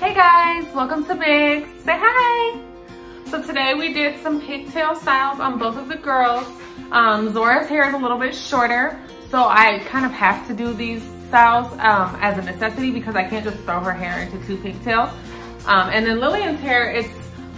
Hey guys, welcome to Biggs. Say hi. So today we did some pigtail styles on both of the girls. Zora's hair is a little bit shorter, so I kind of have to do these styles as a necessity because I can't just throw her hair into two pigtails. And then Lillian's hair, it's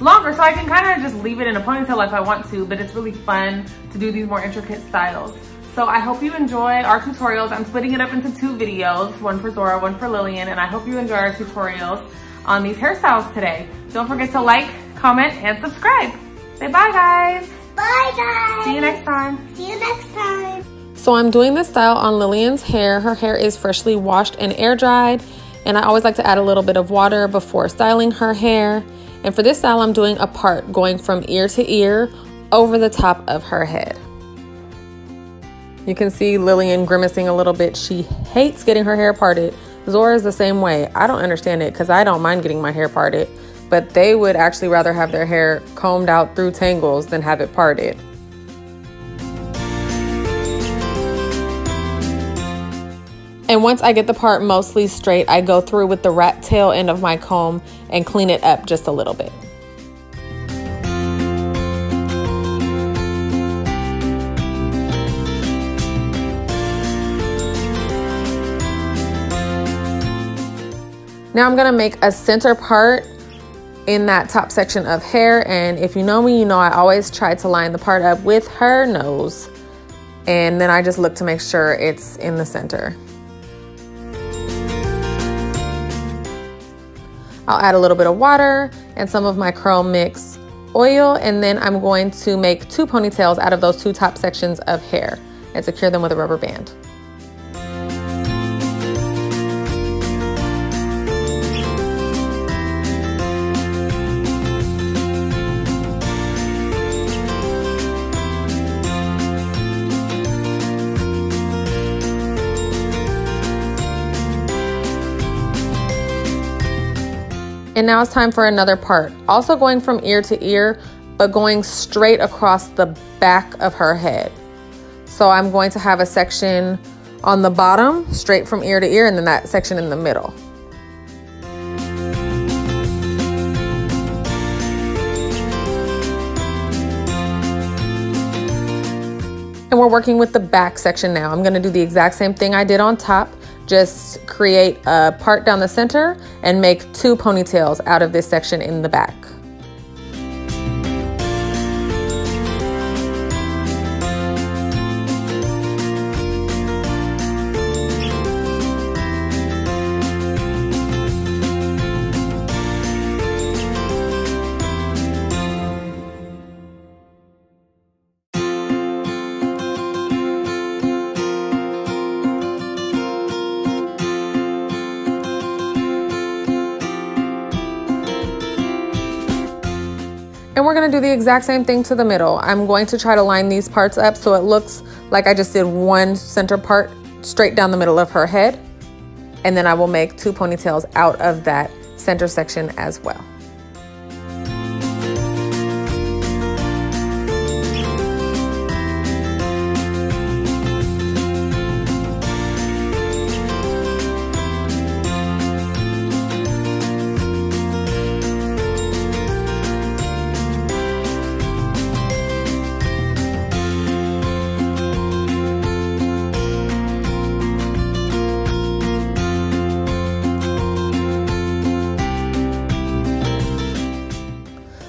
longer, so I can kind of just leave it in a ponytail if I want to, but it's really fun to do these more intricate styles. So I hope you enjoy our tutorials. I'm splitting it up into two videos, one for Zora, one for Lillian, and I hope you enjoy our tutorials on these hairstyles today. Don't forget to like, comment, and subscribe. Say bye, guys. Bye, guys. See you next time. See you next time. So I'm doing this style on Lillian's hair. Her hair is freshly washed and air dried, and I always like to add a little bit of water before styling her hair. And for this style, I'm doing a part going from ear to ear over the top of her head. You can see Lillian grimacing a little bit. She hates getting her hair parted. Zora is the same way. I don't understand it because I don't mind getting my hair parted, but they would actually rather have their hair combed out through tangles than have it parted. And once I get the part mostly straight, I go through with the rat tail end of my comb and clean it up just a little bit. Now I'm gonna make a center part in that top section of hair, and if you know me, you know I always try to line the part up with her nose, and then I just look to make sure it's in the center. I'll add a little bit of water and some of my curl mix oil, and then I'm going to make two ponytails out of those two top sections of hair and secure them with a rubber band. And now it's time for another part. Also going from ear to ear, but going straight across the back of her head. So I'm going to have a section on the bottom, straight from ear to ear, and then that section in the middle. And we're working with the back section now. I'm gonna do the exact same thing I did on top. Just create a part down the center and make two ponytails out of this section in the back. And we're gonna do the exact same thing to the middle. I'm going to try to line these parts up so it looks like I just did one center part straight down the middle of her head. And then I will make two ponytails out of that center section as well.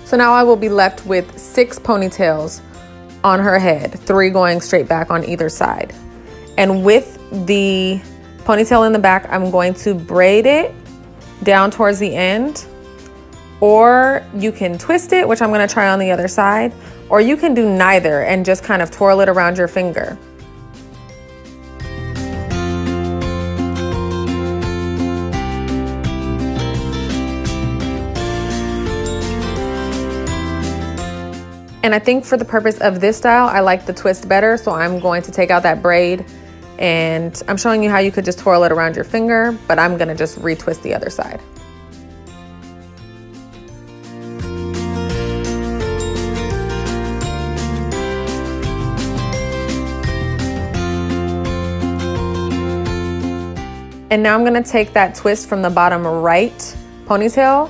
So now I will be left with 6 ponytails on her head, 3 going straight back on either side. And with the ponytail in the back, I'm going to braid it down towards the end, or you can twist it, which I'm gonna try on the other side, or you can do neither and just kind of twirl it around your finger. And I think for the purpose of this style, I like the twist better, so I'm going to take out that braid, and I'm showing you how you could just twirl it around your finger, but I'm gonna just retwist the other side. And now I'm gonna take that twist from the bottom right ponytail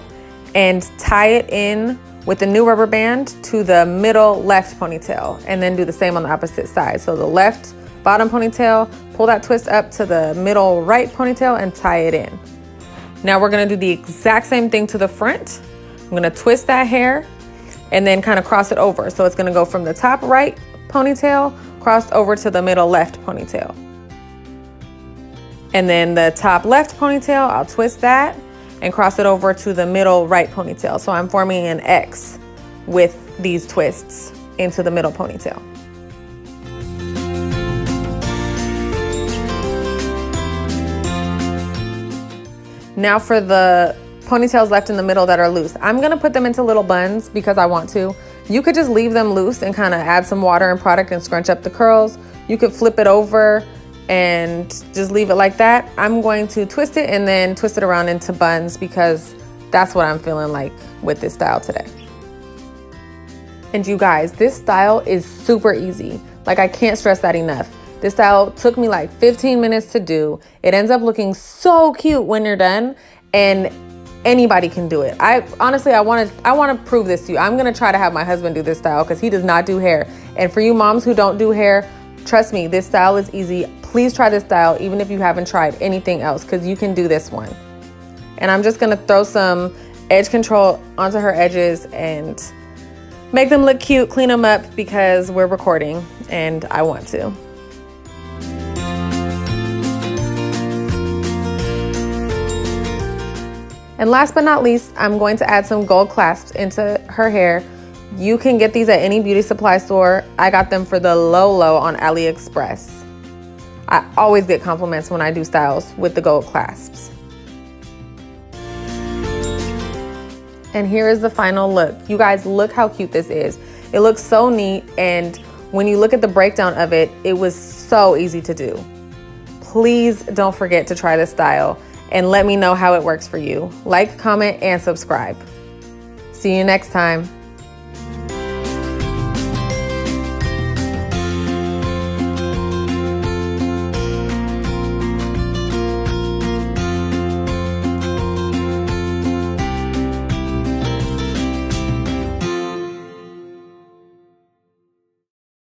and tie it in with the new rubber band to the middle left ponytail, and then do the same on the opposite side. So the left bottom ponytail, pull that twist up to the middle right ponytail and tie it in. Now we're gonna do the exact same thing to the front. I'm gonna twist that hair and then kind of cross it over. So it's gonna go from the top right ponytail, crossed over to the middle left ponytail. And then the top left ponytail, I'll twist that and cross it over to the middle right ponytail. So I'm forming an X with these twists into the middle ponytail. Now for the ponytails left in the middle that are loose, I'm gonna put them into little buns because I want to. You could just leave them loose and kind of add some water and product and scrunch up the curls. You could flip it over and just leave it like that. I'm going to twist it and then twist it around into buns because that's what I'm feeling like with this style today. And you guys, this style is super easy. Like, I can't stress that enough. This style took me like 15 minutes to do. It ends up looking so cute when you're done, and anybody can do it. Honestly, I want to prove this to you. I'm gonna try to have my husband do this style because he does not do hair. And for you moms who don't do hair, trust me, this style is easy. Please try this style even if you haven't tried anything else, because you can do this one. And I'm just gonna throw some edge control onto her edges and make them look cute, clean them up because we're recording and I want to. And last but not least, I'm going to add some gold clasps into her hair. You can get these at any beauty supply store. I got them for the low on AliExpress. I always get compliments when I do styles with the gold clasps. And here is the final look. You guys, look how cute this is. It looks so neat, and when you look at the breakdown of it, it was so easy to do. Please don't forget to try this style and let me know how it works for you. Like, comment, and subscribe. See you next time.